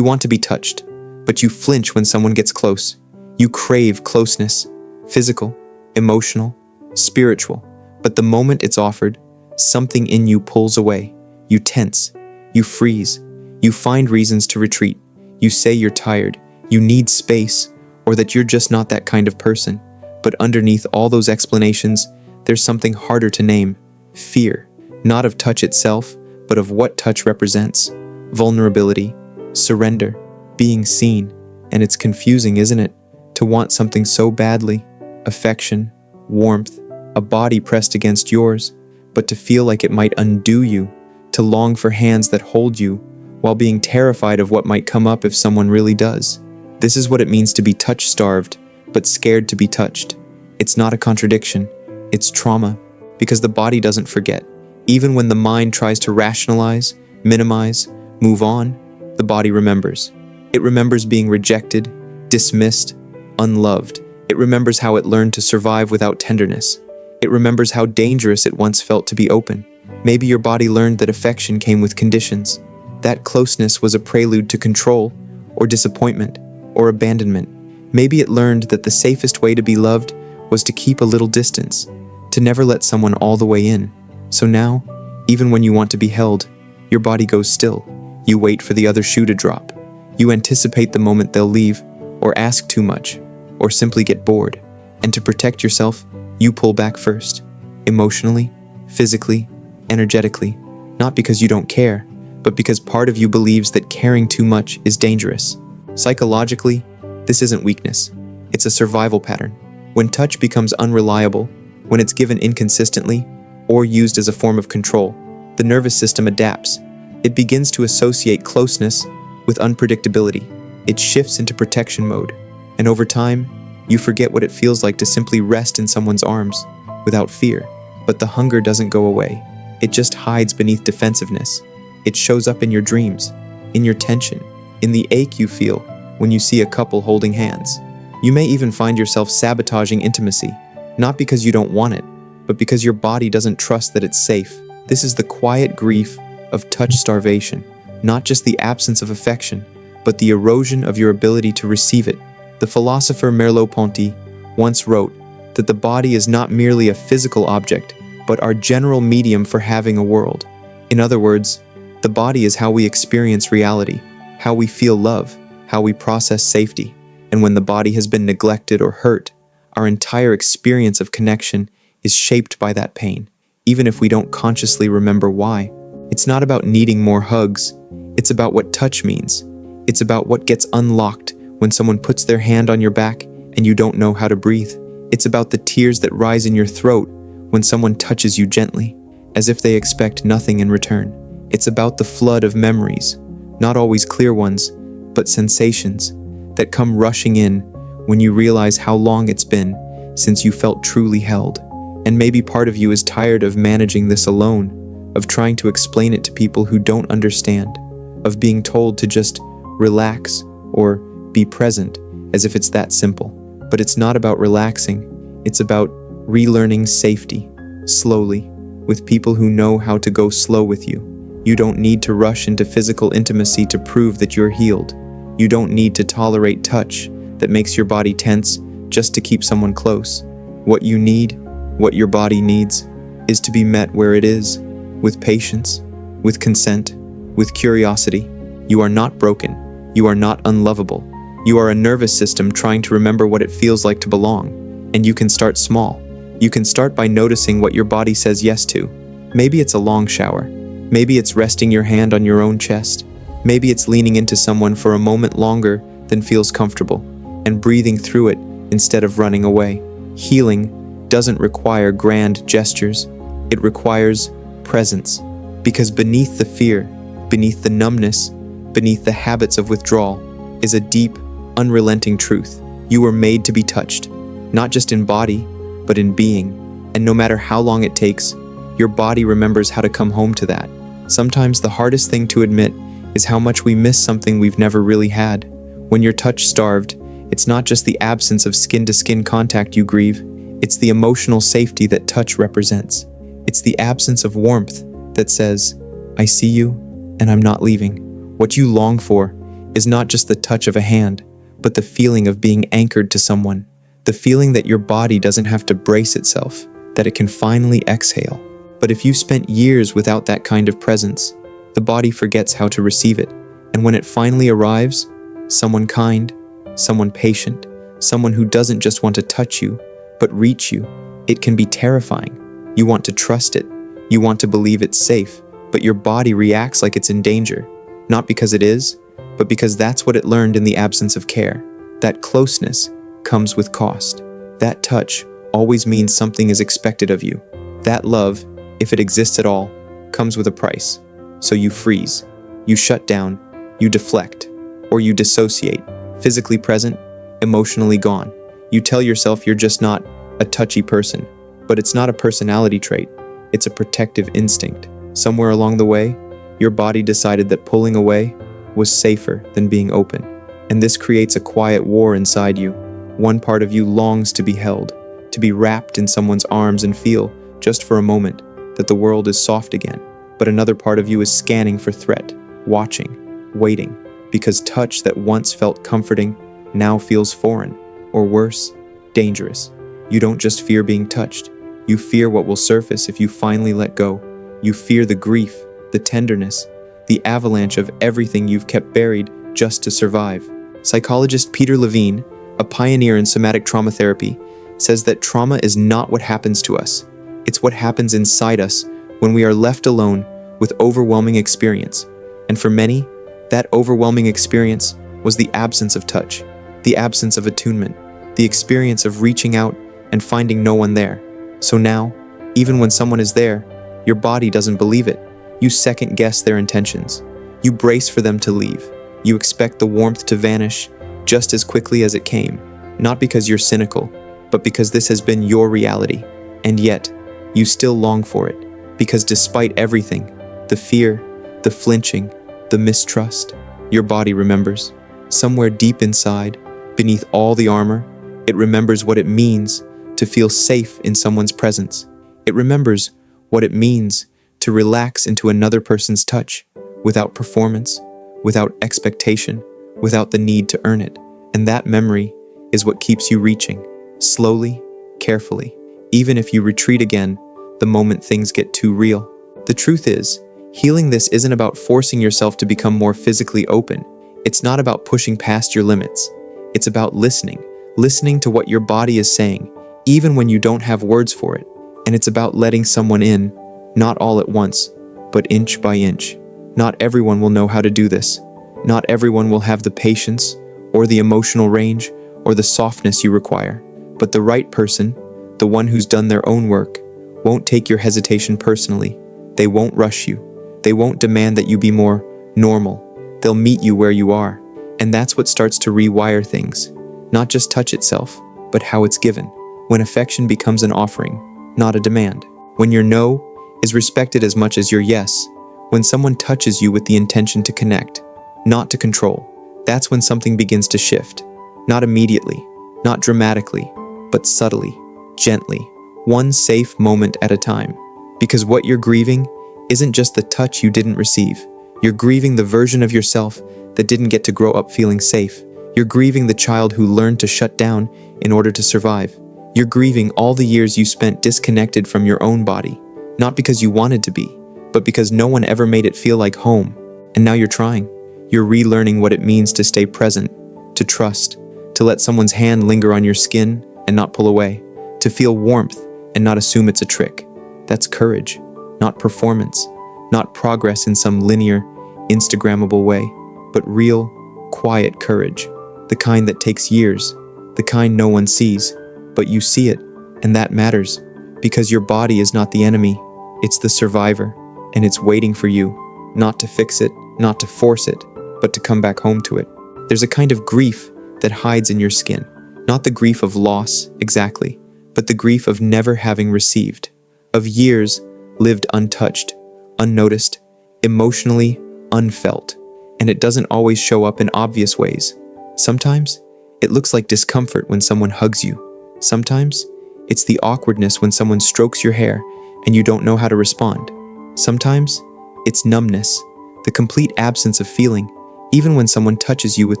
You want to be touched, but you flinch when someone gets close. You crave closeness, physical, emotional, spiritual. But the moment it's offered, something in you pulls away. You tense, you freeze, you find reasons to retreat. You say you're tired, you need space, or that you're just not that kind of person. But underneath all those explanations, there's something harder to name: fear. Not of touch itself, but of what touch represents. Vulnerability, surrender, being seen. And it's confusing, isn't it? To want something so badly, affection, warmth, a body pressed against yours, but to feel like it might undo you, to long for hands that hold you, while being terrified of what might come up if someone really does. This is what it means to be touch-starved, but scared to be touched. It's not a contradiction, it's trauma, because the body doesn't forget. Even when the mind tries to rationalize, minimize, move on, the body remembers. It remembers being rejected, dismissed, unloved. It remembers how it learned to survive without tenderness. It remembers how dangerous it once felt to be open. Maybe your body learned that affection came with conditions. That closeness was a prelude to control, or disappointment, or abandonment. Maybe it learned that the safest way to be loved was to keep a little distance, to never let someone all the way in. So now, even when you want to be held, your body goes still. You wait for the other shoe to drop. You anticipate the moment they'll leave, or ask too much, or simply get bored. And to protect yourself, you pull back first. Emotionally, physically, energetically. Not because you don't care, but because part of you believes that caring too much is dangerous. Psychologically, this isn't weakness. It's a survival pattern. When touch becomes unreliable, when it's given inconsistently, or used as a form of control, the nervous system adapts. It begins to associate closeness with unpredictability. It shifts into protection mode. And over time, you forget what it feels like to simply rest in someone's arms without fear. But the hunger doesn't go away. It just hides beneath defensiveness. It shows up in your dreams, in your tension, in the ache you feel when you see a couple holding hands. You may even find yourself sabotaging intimacy, not because you don't want it, but because your body doesn't trust that it's safe. This is the quiet grief of touch starvation, not just the absence of affection, but the erosion of your ability to receive it. The philosopher Merleau-Ponty once wrote that the body is not merely a physical object, but our general medium for having a world. In other words, the body is how we experience reality, how we feel love, how we process safety. And when the body has been neglected or hurt, our entire experience of connection is shaped by that pain, even if we don't consciously remember why. It's not about needing more hugs. It's about what touch means. It's about what gets unlocked when someone puts their hand on your back and you don't know how to breathe. It's about the tears that rise in your throat when someone touches you gently, as if they expect nothing in return. It's about the flood of memories, not always clear ones, but sensations that come rushing in when you realize how long it's been since you felt truly held. And maybe part of you is tired of managing this alone, of trying to explain it to people who don't understand, of being told to just relax or be present as if it's that simple. But it's not about relaxing, it's about relearning safety, slowly, with people who know how to go slow with you. You don't need to rush into physical intimacy to prove that you're healed. You don't need to tolerate touch that makes your body tense just to keep someone close. What you need, what your body needs, is to be met where it is, with patience, with consent, with curiosity. You are not broken. You are not unlovable. You are a nervous system trying to remember what it feels like to belong. And you can start small. You can start by noticing what your body says yes to. Maybe it's a long shower. Maybe it's resting your hand on your own chest. Maybe it's leaning into someone for a moment longer than feels comfortable and breathing through it instead of running away. Healing doesn't require grand gestures. It requires presence. Because beneath the fear, beneath the numbness, beneath the habits of withdrawal, is a deep, unrelenting truth. You were made to be touched, not just in body, but in being. And no matter how long it takes, your body remembers how to come home to that. Sometimes the hardest thing to admit is how much we miss something we've never really had. When you're touch-starved, it's not just the absence of skin-to-skin contact you grieve, it's the emotional safety that touch represents. It's the absence of warmth that says, I see you, and I'm not leaving. What you long for is not just the touch of a hand, but the feeling of being anchored to someone. The feeling that your body doesn't have to brace itself, that it can finally exhale. But if you spent years without that kind of presence, the body forgets how to receive it. And when it finally arrives, someone kind, someone patient, someone who doesn't just want to touch you, but reach you, it can be terrifying. You want to trust it. You want to believe it's safe, but your body reacts like it's in danger. Not because it is, but because that's what it learned in the absence of care. That closeness comes with cost. That touch always means something is expected of you. That love, if it exists at all, comes with a price. So you freeze, you shut down, you deflect, or you dissociate, physically present, emotionally gone. You tell yourself you're just not a touchy person, but it's not a personality trait, it's a protective instinct. Somewhere along the way, your body decided that pulling away was safer than being open. And this creates a quiet war inside you. One part of you longs to be held, to be wrapped in someone's arms and feel, just for a moment, that the world is soft again. But another part of you is scanning for threat, watching, waiting, because touch that once felt comforting now feels foreign, or worse, dangerous. You don't just fear being touched. You fear what will surface if you finally let go. You fear the grief, the tenderness, the avalanche of everything you've kept buried just to survive. Psychologist Peter Levine, a pioneer in somatic trauma therapy, says that trauma is not what happens to us. It's what happens inside us when we are left alone with overwhelming experience. And for many, that overwhelming experience was the absence of touch, the absence of attunement, the experience of reaching out and finding no one there. So now, even when someone is there, your body doesn't believe it. You second guess their intentions. You brace for them to leave. You expect the warmth to vanish just as quickly as it came, not because you're cynical, but because this has been your reality. And yet, you still long for it, because despite everything, the fear, the flinching, the mistrust, your body remembers. Somewhere deep inside, beneath all the armor, it remembers what it means to feel safe in someone's presence. It remembers what it means to relax into another person's touch, without performance, without expectation, without the need to earn it. And that memory is what keeps you reaching, slowly, carefully, even if you retreat again the moment things get too real. The truth is, healing this isn't about forcing yourself to become more physically open. It's not about pushing past your limits. It's about listening to what your body is saying, even when you don't have words for it. And it's about letting someone in, not all at once, but inch by inch. Not everyone will know how to do this. Not everyone will have the patience, or the emotional range, or the softness you require. But the right person, the one who's done their own work, won't take your hesitation personally. They won't rush you. They won't demand that you be more normal. They'll meet you where you are. And that's what starts to rewire things. Not just touch itself, but how it's given. When affection becomes an offering, not a demand. When your no is respected as much as your yes. When someone touches you with the intention to connect, not to control. That's when something begins to shift. Not immediately, not dramatically, but subtly, gently, one safe moment at a time. Because what you're grieving isn't just the touch you didn't receive. You're grieving the version of yourself that didn't get to grow up feeling safe. You're grieving the child who learned to shut down in order to survive. You're grieving all the years you spent disconnected from your own body, not because you wanted to be, but because no one ever made it feel like home. And now you're trying. You're relearning what it means to stay present, to trust, to let someone's hand linger on your skin and not pull away, to feel warmth and not assume it's a trick. That's courage, not performance, not progress in some linear, Instagrammable way, but real, quiet courage, the kind that takes years, the kind no one sees, but you see it, and that matters, because your body is not the enemy, it's the survivor, and it's waiting for you, not to fix it, not to force it, but to come back home to it. There's a kind of grief that hides in your skin, not the grief of loss, exactly, but the grief of never having received, of years lived untouched, unnoticed, emotionally unfelt, and it doesn't always show up in obvious ways. Sometimes, it looks like discomfort when someone hugs you. Sometimes, it's the awkwardness when someone strokes your hair and you don't know how to respond. Sometimes, it's numbness, the complete absence of feeling, Even when someone touches you with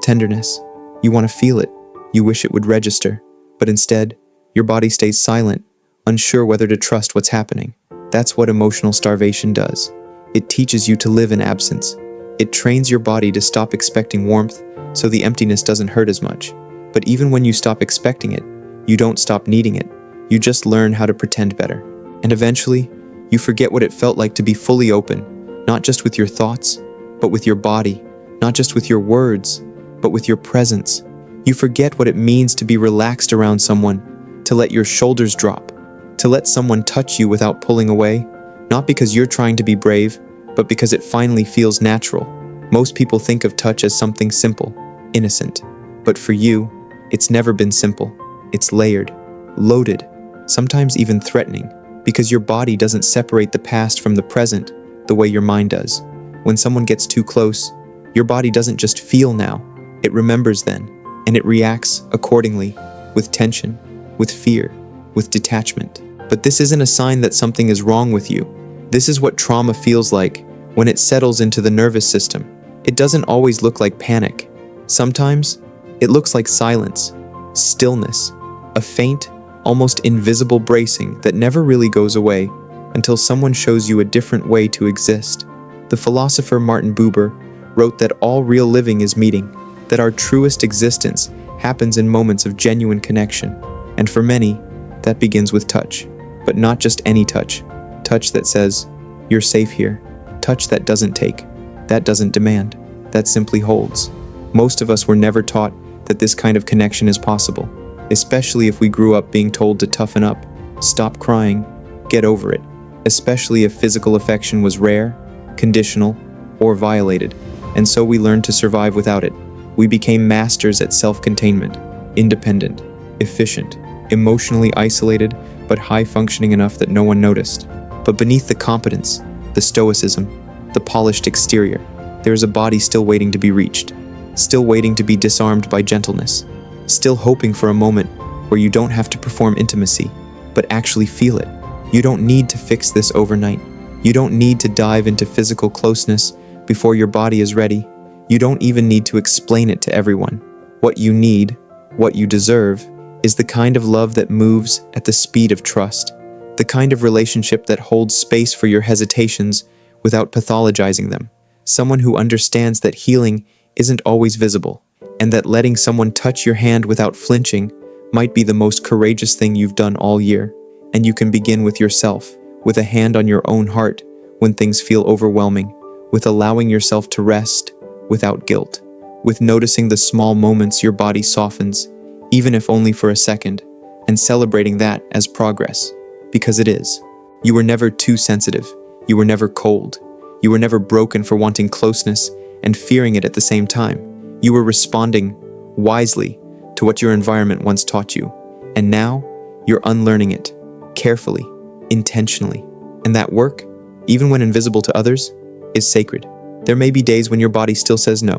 tenderness, you want to feel it. You wish it would register, but instead, your body stays silent, unsure whether to trust what's happening. That's what emotional starvation does. It teaches you to live in absence. It trains your body to stop expecting warmth, so the emptiness doesn't hurt as much. But even when you stop expecting it, you don't stop needing it. You just learn how to pretend better. And eventually, you forget what it felt like to be fully open, not just with your thoughts, but with your body, not just with your words, but with your presence. You forget what it means to be relaxed around someone, to let your shoulders drop, to let someone touch you without pulling away, not because you're trying to be brave, but because it finally feels natural. Most people think of touch as something simple, innocent. But for you, it's never been simple. It's layered, loaded, sometimes even threatening, because your body doesn't separate the past from the present the way your mind does. When someone gets too close, your body doesn't just feel now, it remembers then, and it reacts accordingly, with tension, with fear, with detachment. But this isn't a sign that something is wrong with you. This is what trauma feels like when it settles into the nervous system. It doesn't always look like panic. Sometimes, it looks like silence, stillness, a faint, almost invisible bracing that never really goes away until someone shows you a different way to exist. The philosopher Martin Buber wrote that all real living is meeting, that our truest existence happens in moments of genuine connection. And for many, that begins with touch. But not just any touch. Touch that says, "You're safe here." Touch that doesn't take, that doesn't demand, that simply holds. Most of us were never taught that this kind of connection is possible, especially if we grew up being told to toughen up, stop crying, get over it, especially if physical affection was rare, conditional, or violated, and so we learned to survive without it. We became masters at self-containment, independent, efficient, emotionally isolated, but high-functioning enough that no one noticed. But beneath the competence, the stoicism, the polished exterior, there is a body still waiting to be reached, still waiting to be disarmed by gentleness, still hoping for a moment where you don't have to perform intimacy, but actually feel it. You don't need to fix this overnight. You don't need to dive into physical closeness before your body is ready. You don't even need to explain it to everyone. What you need, what you deserve, is the kind of love that moves at the speed of trust, the kind of relationship that holds space for your hesitations without pathologizing them. Someone who understands that healing isn't always visible, and that letting someone touch your hand without flinching might be the most courageous thing you've done all year. And you can begin with yourself, with a hand on your own heart when things feel overwhelming, with allowing yourself to rest without guilt, with noticing the small moments your body softens, even if only for a second, and celebrating that as progress, because it is. You were never too sensitive. You were never cold. You were never broken for wanting closeness and fearing it at the same time. You were responding wisely to what your environment once taught you, and now you're unlearning it, carefully, intentionally. And that work, even when invisible to others, is sacred. There may be days when your body still says no,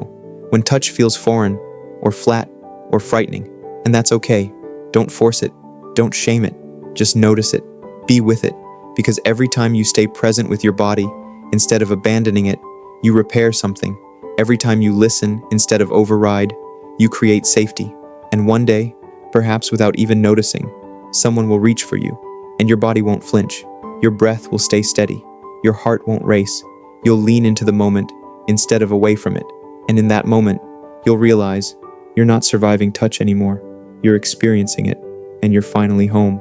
when touch feels foreign, or flat, or frightening, and that's okay. Don't force it. Don't shame it. Just notice it. Be with it, because every time you stay present with your body, instead of abandoning it, you repair something. Every time you listen instead of override, you create safety. And one day, perhaps without even noticing, someone will reach for you, and your body won't flinch. Your breath will stay steady. Your heart won't race. You'll lean into the moment instead of away from it. And in that moment, you'll realize you're not surviving touch anymore. You're experiencing it, and you're finally home.